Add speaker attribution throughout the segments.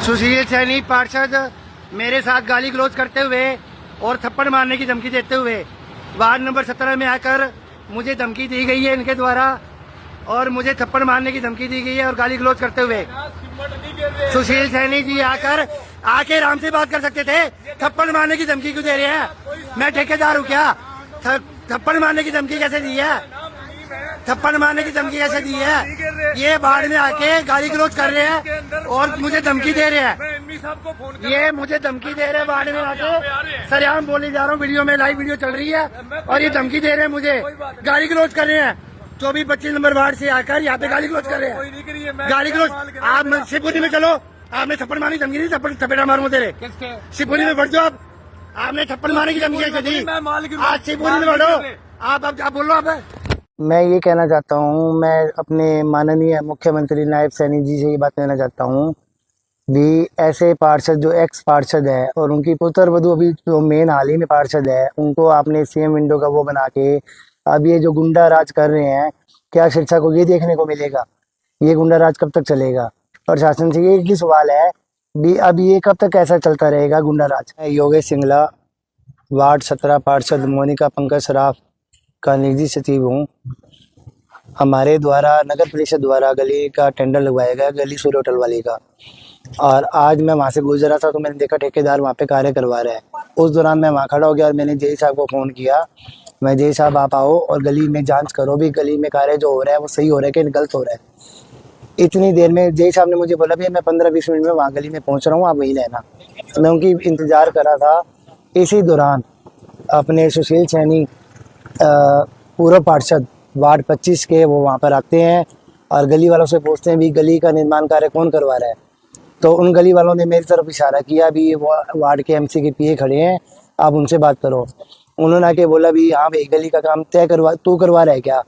Speaker 1: सुशील सैनी पार्षद मेरे साथ गाली गलौज करते हुए और थप्पड़ मारने की धमकी देते हुए वार्ड नंबर 17 में आकर मुझे धमकी दी गई है इनके द्वारा, और मुझे थप्पड़ मारने की धमकी दी गई है और गाली गलौज करते हुए। सुशील सैनी जी आके आराम से बात कर सकते थे, थप्पड़ मारने की धमकी क्यों दे रहे हैं? मैं ठेकेदार हूँ क्या? थप्पड़ मारने की धमकी कैसे दी है? थप्पड़ मारने की धमकी कैसे दी है? ये बाढ़ में आके गाली गलौज कर रहे हैं और मुझे धमकी दे रहे हैं। ये मुझे धमकी दे रहे हैं बाढ़ में आके, सरेआम बोले जा रहा हूँ, वीडियो में लाइव वीडियो चल रही है और ये धमकी दे रहे हैं, मुझे गाली गलौज कर रहे हैं। 24-25 नंबर वार्ड से आकर यहाँ पे गाली गलौज कर रहे हैं। गाली गलौज आप शिवपुरी में चलो, आपने थप्पड़ मारने की धमकी दी, थप्पड़ मारूंगा तेरे। शिवपुरी में बढ़ जाओ, आपने थप्पड़ मारने की धमकी कैसे दी? आज शिवपुरी में बढ़ो, आप बोलो। आप मैं ये कहना चाहता हूँ, मैं अपने माननीय मुख्यमंत्री नायब सैनी जी से ये बात कहना चाहता हूँ भी ऐसे पार्षद जो एक्स पार्षद है और उनकी पुत्र वधू अभी जो मेन हाल ही में पार्षद है, उनको आपने सीएम विंडो का वो बना के अब ये जो गुंडा राज कर रहे हैं, क्या शिक्षा को ये देखने को मिलेगा? ये गुंडा राज कब तक चलेगा? प्रशासन से ये ही सवाल है भी अब ये कब तक ऐसा चलता रहेगा गुंडा राज? योगेश सिंगला वार्ड 17 पार्षद मोनिका पंकज सराफ का निजी सचिव हूँ। हमारे द्वारा नगर परिषद द्वारा गली का टेंडर लगवाया गया, गली सूर्य होटल वाली का, और आज मैं वहाँ से गुजरा था तो मैंने देखा ठेकेदार वहाँ पे कार्य करवा रहा है। उस दौरान मैं वहाँ खड़ा हो गया और मैंने जेई साहब को फ़ोन किया, मैं जेई साहब आप आओ और गली में जांच करो भी गली में कार्य जो हो रहा है वो सही हो रहा है कि गलत हो रहा है। इतनी देर में जेई साहब ने मुझे बोला भी मैं 15-20 मिनट में वहाँ गली में पहुँच रहा हूँ, आप वहीं रहना। मैं उनकी इंतज़ार करा था। इसी दौरान अपने सुशील सैनी पूर्व पार्षद वार्ड 25 के वो वहाँ पर आते हैं और गली वालों से पूछते हैं भी गली का निर्माण कार्य कौन करवा रहा है। तो उन गली वालों ने मेरी तरफ इशारा किया भी वो वार्ड के एमसी के पीए खड़े हैं, आप उनसे बात करो। उन्होंने आके बोला भी हाँ भाई गली का काम तू करवा रहा है क्या?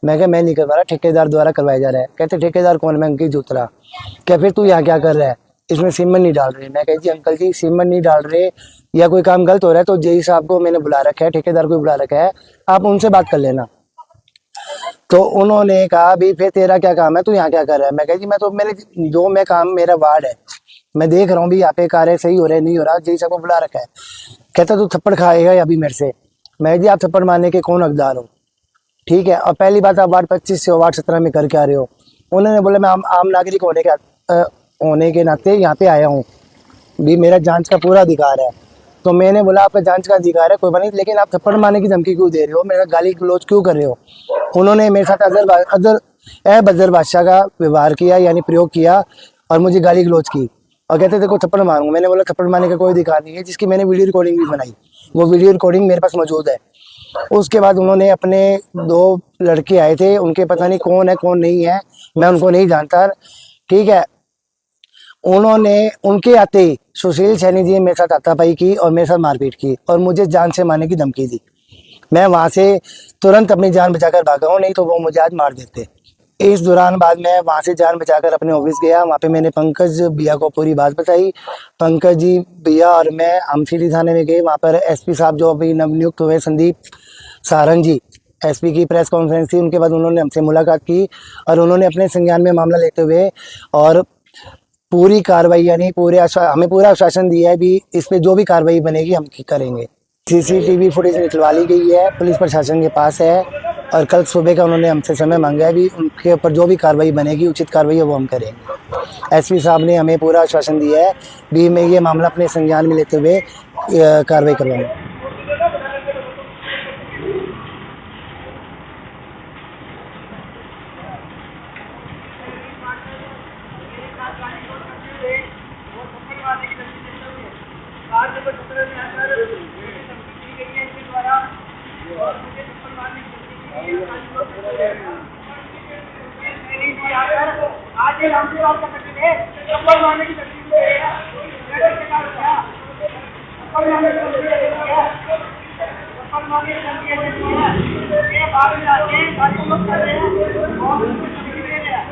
Speaker 1: मैं कहा मैं नहीं करवा रहा, ठेकेदार द्वारा करवाया जा रहा है। कहते ठेकेदार कौन? मैं अंकित जूतरा। क्या फिर तू यहाँ क्या कर रहा है? इसमें सीमेंट नहीं डाल रहे। मैं कह जी अंकल जी सीमेंट नहीं डाल रहे या कोई काम गलत हो रहा है तो जेई साहब को मैंने बुला रखा है, ठेकेदार को बुला रखा है, आप उनसे बात कर लेना। तो उन्होंने कहा भी फिर तेरा क्या काम है, तू यहाँ क्या कर रहा है? मैं कह जी मैं तो मैं काम मेरा वार्ड है, मैं देख रहा हूँ भी यहाँ पे कार्य सही हो रहा है नहीं हो रहा, जेई साहब को बुला रखा है। कहता तू थप्पड़ खाएगा अभी मेरे से। मैं जी आप थप्पड़ मारने के कौन हकदार हो? ठीक है, और पहली बात आप वार्ड 25 से वार्ड 17 में करके आ रहे हो। उन्होंने बोला मैं आम नागरिक होने के नाते यहाँ पे आया हूँ भी मेरा जांच का पूरा अधिकार है। तो मैंने बोला आपका जांच का अधिकार है कोई बात नहीं, लेकिन आप थप्पड़ मारने की धमकी क्यों दे रहे हो, मेरा गाली गलौज क्यों कर रहे हो? उन्होंने मेरे साथ अजर बादशाह का व्यवहार किया, यानी प्रयोग किया और मुझे गाली गलौज की और कहते थे को थप्पड़ मारूंगा। मैंने बोला थप्पड़ मारने का कोई अधिकार नहीं है, जिसकी मैंने वीडियो रिकॉर्डिंग भी बनाई, वो वीडियो रिकॉर्डिंग मेरे पास मौजूद है। उसके बाद उन्होंने अपने 2 लड़के आए थे, उनके पता नहीं कौन है कौन नहीं है, मैं उनको नहीं जानता। ठीक है, उन्होंने उनके आते ही सुशील सैनी जी मेरे साथ हाथापाई की और मेरे साथ मारपीट की और मुझे जान से मारने की धमकी दी। मैं वहां से तुरंत अपनी जान बचाकर भागा हूँ, नहीं तो वो मुझे आज मार देते। इस दौरान बाद मैं वहां से जान बचाकर अपने ऑफिस गया, वहां पे मैंने पंकज भैया को पूरी बात बताई। पंकज जी भैया और मैं हम सिटी थाने में गए, वहां पर एसपी साहब जो अभी नवनियुक्त हुए संदीप सारंग जी, एसपी की प्रेस कॉन्फ्रेंस थी, उनके बाद उन्होंने हमसे मुलाकात की और उन्होंने अपने संज्ञान में मामला लेते हुए और पूरी कार्रवाई यानी हमें पूरा आश्वासन दिया है भी इस पे जो भी कार्रवाई बनेगी हम करेंगे। सीसीटीवी फुटेज निकलवा ली गई है, पुलिस प्रशासन के पास है और कल सुबह का उन्होंने हमसे समय मांगा है भी उनके ऊपर जो भी कार्रवाई बनेगी उचित कार्रवाई है वो हम करेंगे। एसपी साहब ने हमें पूरा आश्वासन दिया है भी मैं ये मामला अपने संज्ञान में लेते हुए कार्रवाई करवाऊंगा।
Speaker 2: आज ये राम बात कर सकते थे, थप्पड़ मारने की तकलीफ है, थप्पड़ मारने की तकलीफ है, ये बात में आते हैं, बात को मत कर रहे हैं और तकलीफ दे रहे हैं।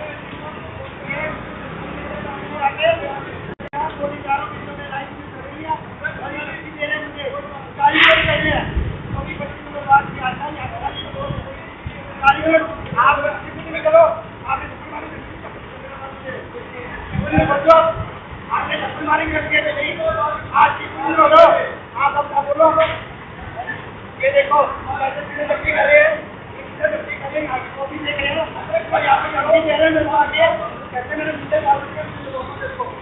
Speaker 2: ये आगे पुलिसवालों की जो लड़ाई कर रही है और ये तकलीफ दे रहे हैं मुझे, कारीगर कर रहे हैं, तो भी 25 नंबर बात की आता है, कारीगर आप करो, आप तुम्हारी गलती है नहीं, आज की बोलो, आप अपना बोलो। ये देखो हम ऐसे पीने धमकी कर रहे हैं, इससे धमकी कर रहे हैं, आपको भी देख रहे हैं और यहाँ पे धमकी दे रहे हैं मेरे को आके, कैसे मेरे मुद्दे डाल रहे हैं।